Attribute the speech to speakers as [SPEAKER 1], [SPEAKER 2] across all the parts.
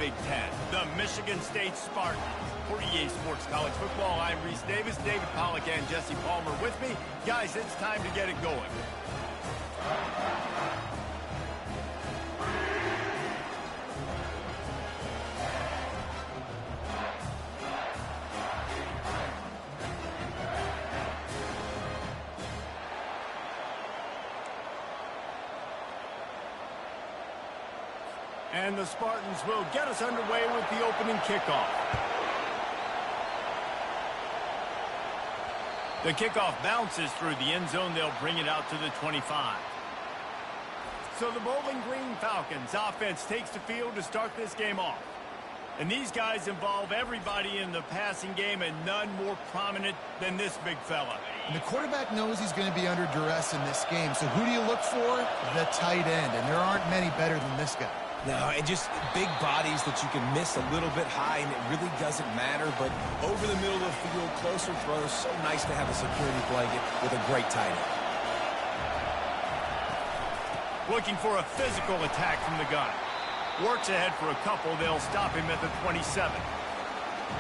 [SPEAKER 1] Big Ten, the Michigan State Spartans. For EA Sports College Football, I'm Reese Davis, David Pollack, and Jesse Palmer with me. Guys, it's time to get it going. And the Spartans will get us underway with the opening kickoff. The kickoff bounces through the end zone. They'll bring it out to the 25. So the Bowling Green Falcons offense takes the field to start this game off. And these guys involve everybody in the passing game, and none more prominent than this big fella.
[SPEAKER 2] And the quarterback knows he's going to be under duress in this game. So who do you look for? The tight end. And there aren't many better than this guy.
[SPEAKER 3] No, and just big bodies that you can miss a little bit high, and it really doesn't matter. But over the middle of the field, closer throws, so nice to have a security blanket with a great tight end.
[SPEAKER 1] Looking for a physical attack from the gun. Works ahead for a couple. They'll stop him at the 27.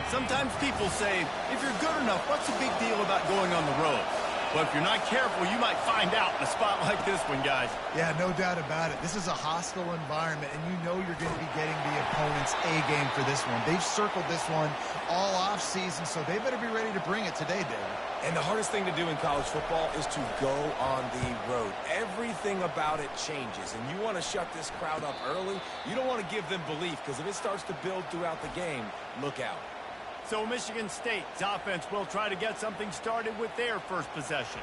[SPEAKER 1] Sometimes people say, if you're good enough, what's the big deal about going on the road? Well, if you're not careful, you might find out in a spot like this one, guys.
[SPEAKER 2] Yeah, no doubt about it. This is a hostile environment, and you know you're going to be getting the opponent's A-game for this one. They've circled this one all off-season, so they better be ready to bring it today, David.
[SPEAKER 3] And the hardest thing to do in college football is to go on the road. Everything about it changes, and you want to shut this crowd up early. You don't want to give them belief, because if it starts to build throughout the game, look out.
[SPEAKER 1] So Michigan State's offense will try to get something started with their first possession.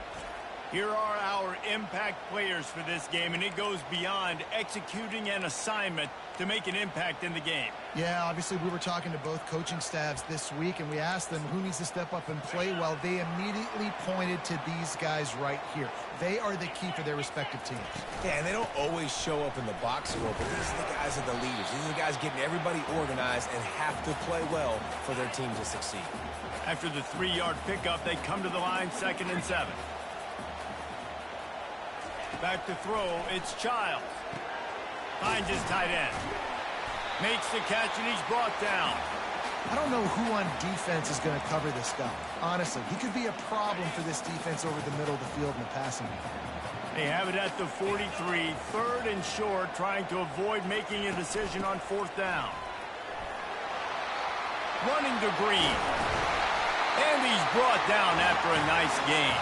[SPEAKER 1] Here are our impact players for this game, and it goes beyond executing an assignment to make an impact in the game.
[SPEAKER 2] Yeah, obviously we were talking to both coaching staffs this week, and we asked them who needs to step up and play well. They immediately pointed to these guys right here. They are the key for their respective teams.
[SPEAKER 3] Yeah, and they don't always show up in the box score, but these are the guys that are the leaders. These are the guys getting everybody organized and have to play well for their team to succeed.
[SPEAKER 1] After the 3-yard pickup, they come to the line, 2nd and 7. Back to throw, it's Childs. Finds his tight end. Makes the catch, and he's brought down.
[SPEAKER 2] I don't know who on defense is going to cover this guy. Honestly, he could be a problem for this defense over the middle of the field in the passing game.
[SPEAKER 1] They have it at the 43, 3rd and short, trying to avoid making a decision on 4th down. Running to Green. And he's brought down after a nice gain.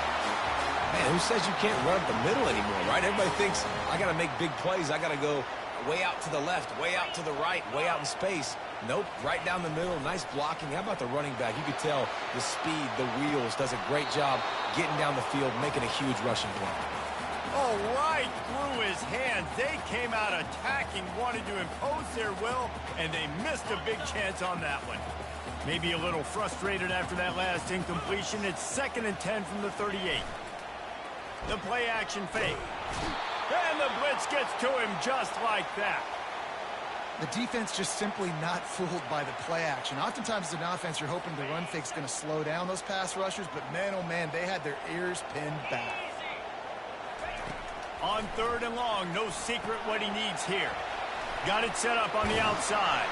[SPEAKER 3] Man, who says you can't run up the middle anymore, right? Everybody thinks, I got to make big plays. I got to go way out to the left, way out to the right, way out in space. Nope, right down the middle, nice blocking. How about the running back? You could tell the speed, the wheels, does a great job getting down the field, making a huge rushing play.
[SPEAKER 1] Oh, right through his hands. They came out attacking, wanted to impose their will, and they missed a big chance on that one. Maybe a little frustrated after that last incompletion. It's 2nd and 10 from the 38. The play action fake. And the blitz gets to him just like that.
[SPEAKER 2] The defense just simply not fooled by the play action. Oftentimes as an offense, you're hoping the run fake's going to slow down those pass rushers, but man, oh man, they had their ears pinned back.
[SPEAKER 1] On 3rd and long, no secret what he needs here. Got it set up on the outside.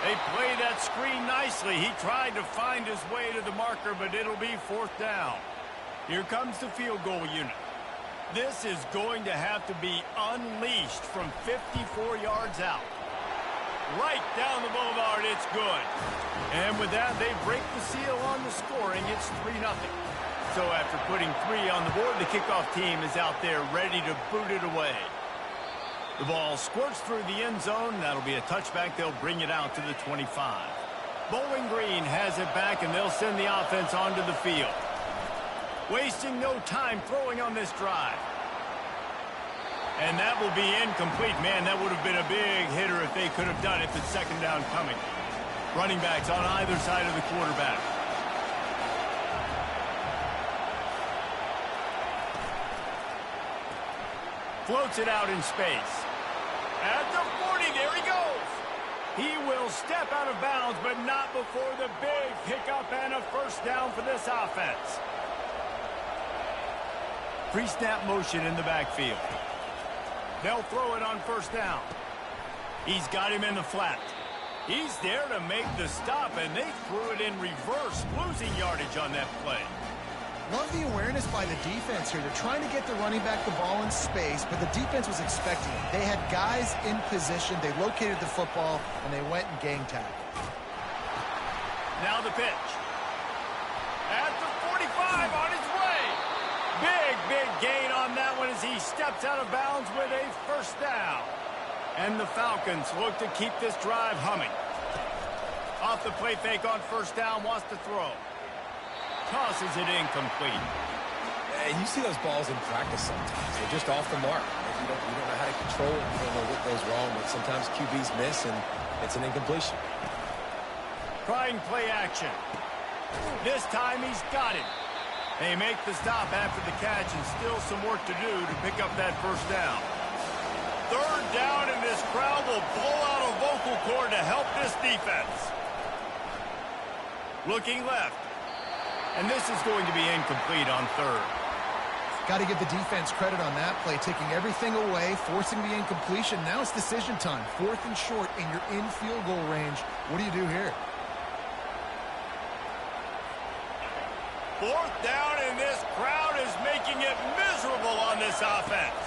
[SPEAKER 1] They play that screen nicely. He tried to find his way to the marker, but it'll be 4th down. Here comes the field goal unit. This is going to have to be unleashed from 54 yards out. Right down the boulevard, it's good. And with that, they break the seal on the scoring. It's 3-0. So after putting 3 on the board, the kickoff team is out there ready to boot it away. The ball squirts through the end zone. That'll be a touchback. They'll bring it out to the 25. Bowling Green has it back, and they'll send the offense onto the field. Wasting no time throwing on this drive. And that will be incomplete. Man, that would have been a big hitter if they could have done it. But 2nd down coming. Running backs on either side of the quarterback. Floats it out in space. At the 40, there he goes. He will step out of bounds, but not before the big pickup and a 1st down for this offense. Pre-snap motion in the backfield. They'll throw it on 1st down. He's got him in the flat. He's there to make the stop, and they threw it in reverse, losing yardage on that play.
[SPEAKER 2] Love the awareness by the defense here. They're trying to get the running back the ball in space, but the defense was expecting it. They had guys in position. They located the football, and they went and gang tagged.
[SPEAKER 1] Now the pitch. At the 45 on his way. Big gain on that one as he steps out of bounds with a first down. And the Falcons look to keep this drive humming. Off the play fake on first down, wants to throw. Tosses it incomplete.
[SPEAKER 3] And you see those balls in practice sometimes. They're just off the mark. You don't know how to control it. You don't know what goes wrong, but sometimes QBs miss, and it's an incompletion.
[SPEAKER 1] Trying play action. This time he's got it. They make the stop after the catch, and still some work to do to pick up that first down. Third down, and this crowd will blow out a vocal cord to help this defense. Looking left. And this is going to be incomplete on third.
[SPEAKER 2] Got to give the defense credit on that play, taking everything away, forcing the incompletion. Now it's decision time. 4th and short, and you're in field goal range. What do you do here?
[SPEAKER 1] 4th down, and this crowd is making it miserable on this offense.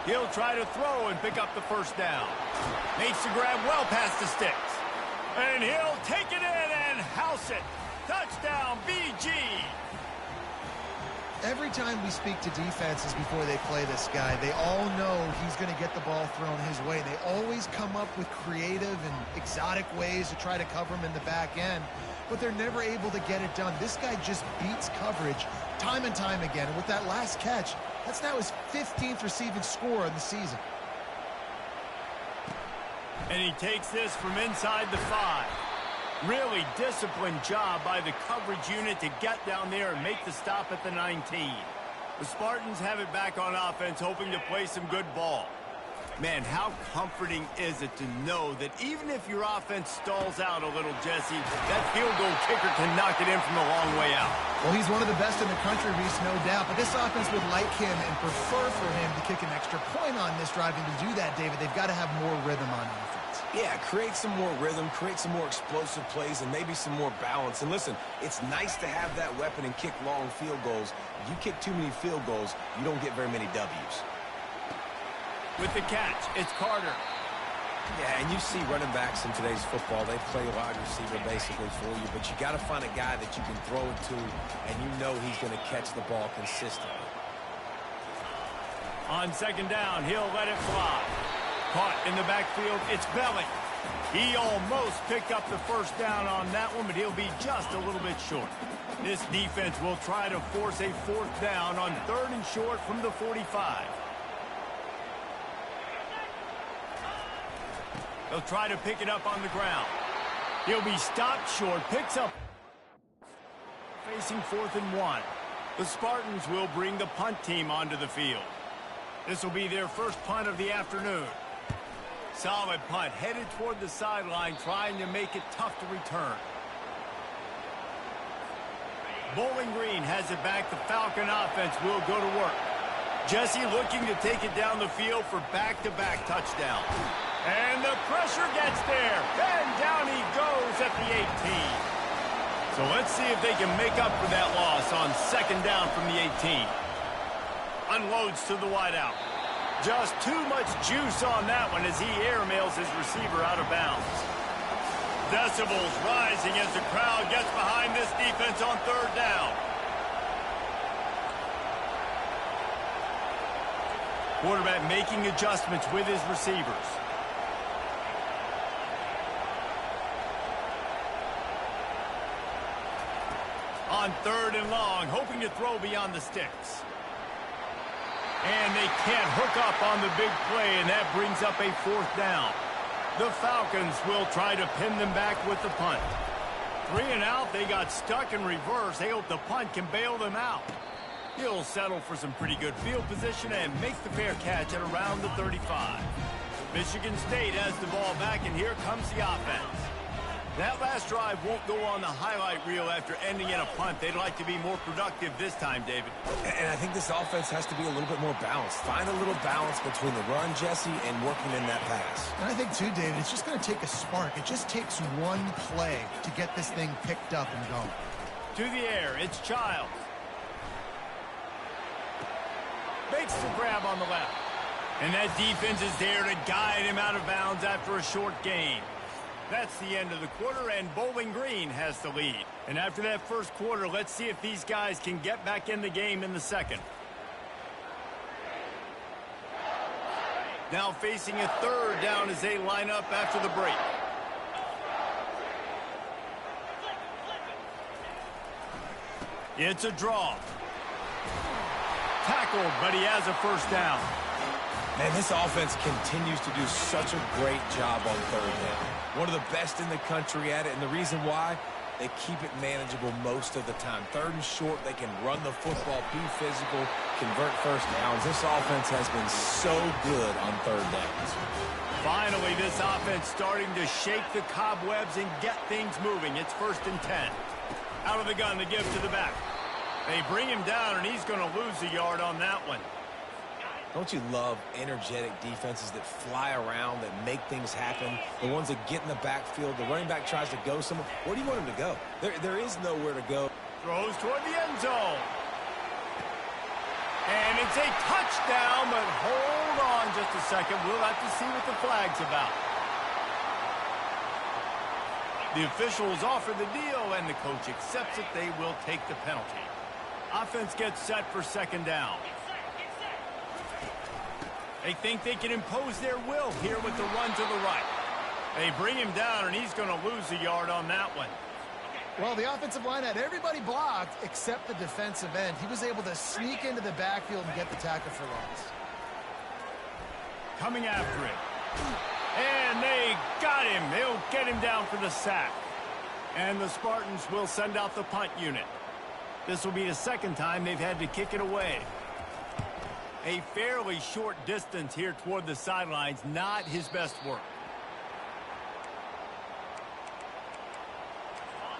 [SPEAKER 1] He'll try to throw and pick up the first down. Makes the grab well past the sticks. And he'll take it in and house it. Touchdown, BG.
[SPEAKER 2] Every time we speak to defenses before they play this guy, they all know he's going to get the ball thrown his way. They always come up with creative and exotic ways to try to cover him in the back end, but they're never able to get it done. This guy just beats coverage time and time again. And with that last catch, that's now his 15th receiving score of the season.
[SPEAKER 1] And he takes this from inside the 5. Really disciplined job by the coverage unit to get down there and make the stop at the 19. The Spartans have it back on offense, hoping to play some good ball. Man, how comforting is it to know that even if your offense stalls out a little, Jesse, that field goal kicker can knock it in from a long way out.
[SPEAKER 2] Well, he's one of the best in the country, Reese, no doubt. But this offense would like him and prefer for him to kick an extra point on this drive. And to do that, David, they've got to have more rhythm on offense.
[SPEAKER 3] Yeah, create some more rhythm, create some more explosive plays, and maybe some more balance. And listen, it's nice to have that weapon and kick long field goals. If you kick too many field goals, you don't get very many W's.
[SPEAKER 1] With the catch, it's Carter.
[SPEAKER 3] Yeah, and you see running backs in today's football, they play wide receiver basically for you, but you got to find a guy that you can throw it to, and you know he's going to catch the ball consistently.
[SPEAKER 1] On second down, he'll let it fly. Caught in the backfield, it's Bellick. He almost picked up the first down on that one, but he'll be just a little bit short. This defense will try to force a 4th down on 3rd and short from the 45. They'll try to pick it up on the ground. He'll be stopped short, picks up. Facing 4th and 1. The Spartans will bring the punt team onto the field. This will be their first punt of the afternoon. Solid punt, headed toward the sideline, trying to make it tough to return. Bowling Green has it back. The Falcon offense will go to work. Jesse looking to take it down the field for back-to-back touchdowns. And the pressure gets there. And down he goes at the 18. So let's see if they can make up for that loss on second down from the 18. Unloads to the wideout. Just too much juice on that one as he airmails his receiver out of bounds. Decibels rising as the crowd gets behind this defense on 3rd down. Quarterback making adjustments with his receivers. On 3rd and long, hoping to throw beyond the sticks. And they can't hook up on the big play, and that brings up a 4th down. The Falcons will try to pin them back with the punt. 3 and out, they got stuck in reverse. They hope the punt can bail them out. He'll settle for some pretty good field position and make the fair catch at around the 35. Michigan State has the ball back, and here comes the offense. That last drive won't go on the highlight reel after ending in a punt. They'd like to be more productive this time, David.
[SPEAKER 3] And I think this offense has to be a little bit more balanced. Find a little balance between the run, Jesse, and working in that pass.
[SPEAKER 2] And I think, too, David, it's just going to take a spark. It just takes one play to get this thing picked up and going.
[SPEAKER 1] To the air, it's Childs. Makes the grab on the left. And that defense is there to guide him out of bounds after a short gain. That's the end of the quarter, and Bowling Green has the lead. And after that first quarter, let's see if these guys can get back in the game in the second. Now facing a third down as they line up after the break. It's a draw. Tackled, but he has a first down.
[SPEAKER 3] Man, this offense continues to do such a great job on third down. One of the best in the country at it, and the reason why, they keep it manageable most of the time. Third and short, they can run the football, be physical, convert first downs. This offense has been so good on third downs.
[SPEAKER 1] Finally, this offense starting to shake the cobwebs and get things moving. It's 1st and 10. Out of the gun, the give to the back. They bring him down, and he's going to lose a yard on that one.
[SPEAKER 3] Don't you love energetic defenses that fly around, that make things happen? The ones that get in the backfield, the running back tries to go somewhere. Where do you want him to go? There is nowhere to go.
[SPEAKER 1] Throws toward the end zone. And it's a touchdown, but hold on just a second. We'll have to see what the flag's about. The officials offer the deal, and the coach accepts it. They will take the penalty. Offense gets set for second down. They think they can impose their will here with the run to the right. They bring him down, and he's going to lose a yard on that one.
[SPEAKER 2] Well, the offensive line had everybody blocked except the defensive end. He was able to sneak into the backfield and get the tackle for loss.
[SPEAKER 1] Coming after it. And they got him. They'll get him down for the sack. And the Spartans will send out the punt unit. This will be the second time they've had to kick it away. A fairly short distance here toward the sidelines, not his best work.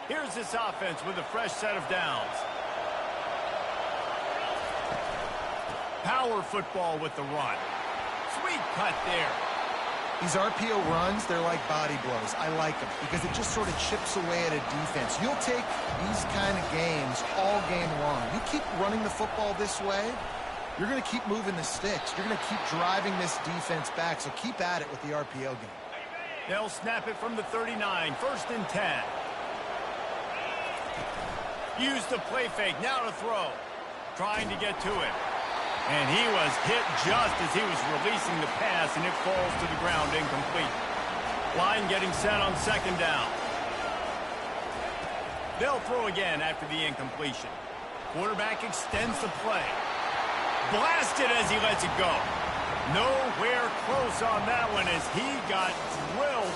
[SPEAKER 1] Here's this offense with a fresh set of downs. Power football with the run. Sweet cut there.
[SPEAKER 2] These RPO runs, they're like body blows. I like them because it just sort of chips away at a defense. You'll take these kind of games all game long. You keep running the football this way, you're going to keep moving the sticks. You're going to keep driving this defense back, so keep at it with the RPO game.
[SPEAKER 1] They'll snap it from the 39, 1st and 10. Use the play fake, now to throw. Trying to get to it. And he was hit just as he was releasing the pass, and it falls to the ground incomplete. Line getting set on second down. They'll throw again after the incompletion. Quarterback extends the play. Blasted as he lets it go. Nowhere close on that one as he got drilled.